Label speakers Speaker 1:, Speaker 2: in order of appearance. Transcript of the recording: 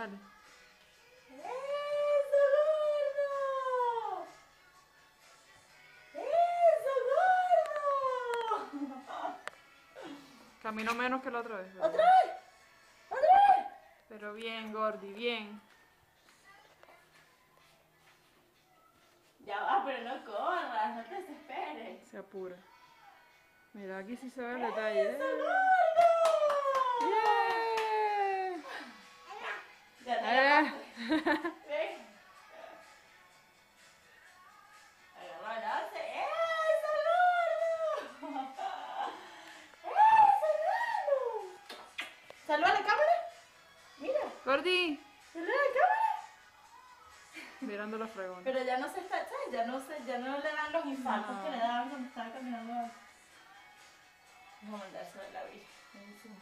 Speaker 1: dale.
Speaker 2: ¡Eso, gordo! ¡Eso, gordo!
Speaker 1: Camino menos que la otra vez.
Speaker 2: ¿Otra vez? ¿Otra vez?
Speaker 1: Pero bien, Gordy, bien.
Speaker 2: Ya va, pero no corras, no te desesperes.
Speaker 1: Se apura. Mira, aquí sí se ve el detalle.
Speaker 2: ¡Eso, gordo!
Speaker 1: ¡Yeah!
Speaker 2: Ya te agarraste.
Speaker 1: ¡Eh!
Speaker 2: Ven. Agarra el lance. ¡Eso, gordo! ¡Eso, gordo! ¿Saluda a la cámara? Mira,
Speaker 1: Gordy,
Speaker 2: saluda a la cámara.
Speaker 1: mirando la fregona.
Speaker 2: Pero ya no se está, ¿sabes? Ya no le dan los infartos
Speaker 1: No.
Speaker 2: que le daban cuando estaba caminando. Vamos a mandárselo a la vida. Buenísimo.